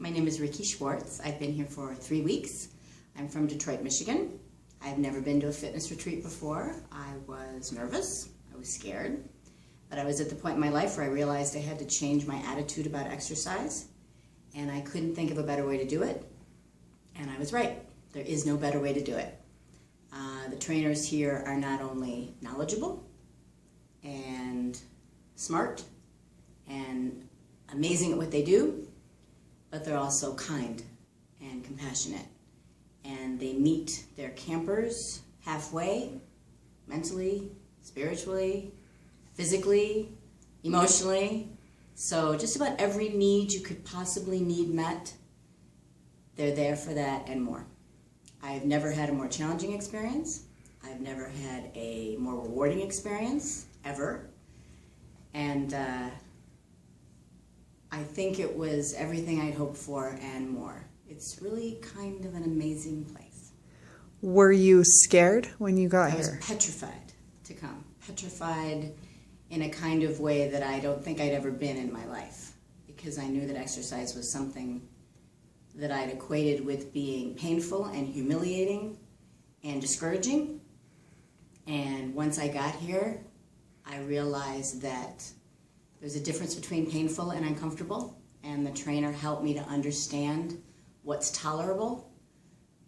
my name is Rikki Schwartz. I've been here for 3 weeks. I'm from Detroit, Michigan. I've never been to a fitness retreat before. I was nervous, I was scared, but I was at the point in my life where I realized I had to change my attitude about exercise, and I couldn't think of a better way to do it, and I was right. There is no better way to do it. The trainers here are not only knowledgeable and smart and amazing at what they do, but they're also kind and compassionate. And they meet their campers halfway, mentally, spiritually, physically, emotionally. So just about every need you could possibly need met, they're there for that and more. I've never had a more challenging experience. I've never had a more rewarding experience, ever. And I think it was everything I'd hoped for and more. It's really kind of an amazing place. Were you scared when you got here? I was petrified to come. Petrified in a kind of way that I don't think I'd ever been in my life, because I knew that exercise was something that I'd equated with being painful and humiliating and discouraging. And once I got here, I realized that there's a difference between painful and uncomfortable, and the trainer helped me to understand what's tolerable,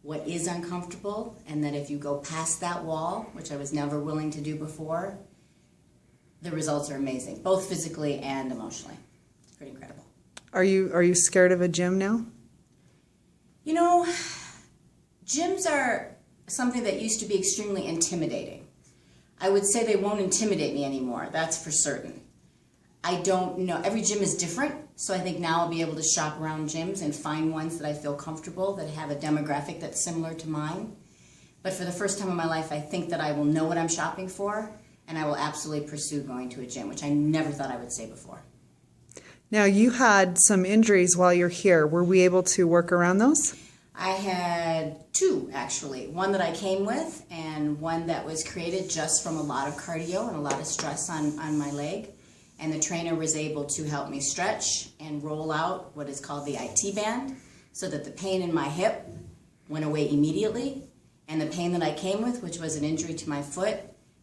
what is uncomfortable, and that if you go past that wall, which I was never willing to do before, the results are amazing, both physically and emotionally. It's pretty incredible. Are you scared of a gym now? You know, gyms are something that used to be extremely intimidating. I would say they won't intimidate me anymore, that's for certain. I don't know, every gym is different, so I think now I'll be able to shop around gyms and find ones that I feel comfortable, that have a demographic that's similar to mine. But for the first time in my life, I think that I will know what I'm shopping for, and I will absolutely pursue going to a gym, which I never thought I would say before. Now, you had some injuries while you're here. Were we able to work around those? I had 2, actually. One that I came with, and one that was created just from a lot of cardio and a lot of stress on my leg. And the trainer was able to help me stretch and roll out what is called the IT band, so that the pain in my hip went away immediately. And the pain that I came with, which was an injury to my foot,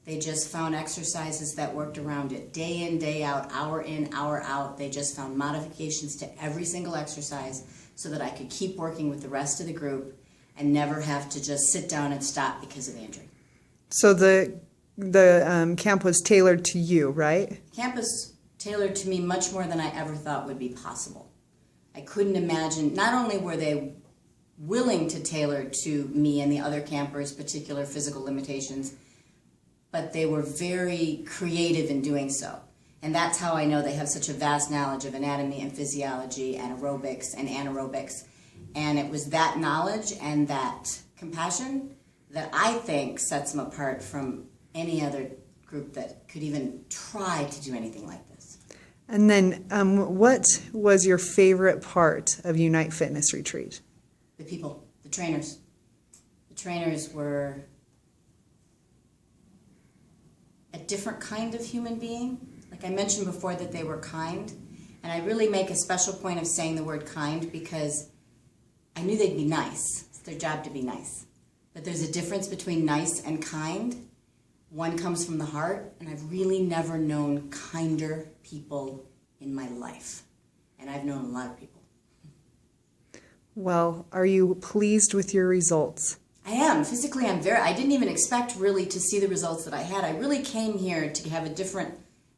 they just found exercises that worked around it. Day in, day out, hour in, hour out. They just found modifications to every single exercise so that I could keep working with the rest of the group and never have to just sit down and stop because of the injury. So the camp was tailored to you, right? Camp was tailored to me much more than I ever thought would be possible. I couldn't imagine, not only were they willing to tailor to me and the other campers' particular physical limitations, but they were very creative in doing so. And that's how I know they have such a vast knowledge of anatomy and physiology and aerobics and anaerobics. And it was that knowledge and that compassion that I think sets them apart from any other group that could even try to do anything like this. And then what was your favorite part of Unite Fitness Retreat? The people, the trainers. The trainers were a different kind of human being. Like I mentioned before, that they were kind, and I really make a special point of saying the word kind because I knew they'd be nice. It's their job to be nice. But there's a difference between nice and kind. One comes from the heart, and I've really never known kinder people in my life. And I've known a lot of people. Well, are you pleased with your results? I am. Physically, I didn't even expect really to see the results that I had. I really came here to have a different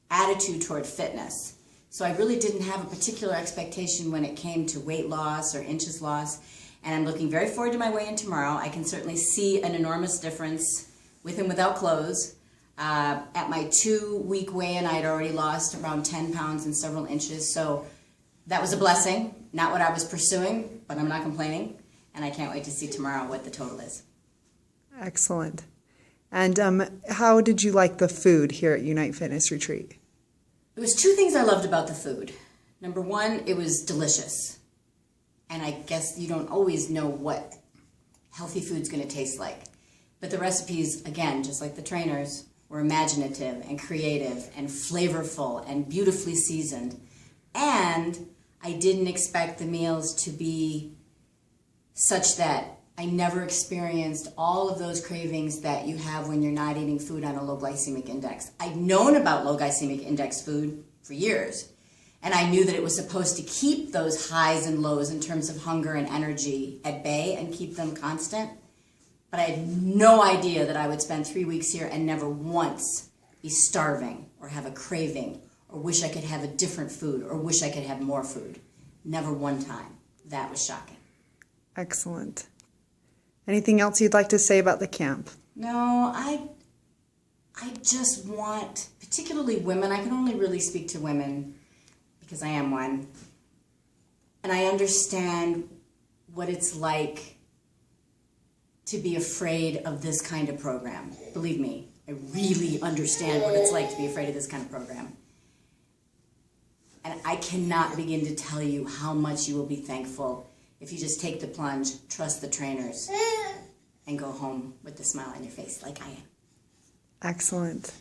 attitude toward fitness. So I really didn't have a particular expectation when it came to weight loss or inches loss. And I'm looking very forward to my weigh-in tomorrow. I can certainly see an enormous difference with and without clothes. At my 2-week weigh-in, I had already lost around 10 pounds and several inches. So that was a blessing. Not what I was pursuing, but I'm not complaining. And I can't wait to see tomorrow what the total is. Excellent. And how did you like the food here at Unite Fitness Retreat? There was 2 things I loved about the food. Number 1, it was delicious. And I guess you don't always know what healthy food's going to taste like. But the recipes, again, just like the trainers, were imaginative and creative and flavorful and beautifully seasoned. And I didn't expect the meals to be such that I never experienced all of those cravings that you have when you're not eating food on a low glycemic index. I'd known about low glycemic index food for years, and I knew that it was supposed to keep those highs and lows in terms of hunger and energy at bay and keep them constant. But I had no idea that I would spend 3 weeks here and never once be starving or have a craving or wish I could have a different food or wish I could have more food. Never one time. That was shocking. Excellent. Anything else you'd like to say about the camp? No, I just want, particularly women, I can only really speak to women because I am one, and I understand what it's like to be afraid of this kind of program. Believe me, I really understand what it's like to be afraid of this kind of program. And I cannot begin to tell you how much you will be thankful if you just take the plunge, trust the trainers, and go home with a smile on your face like I am. Excellent.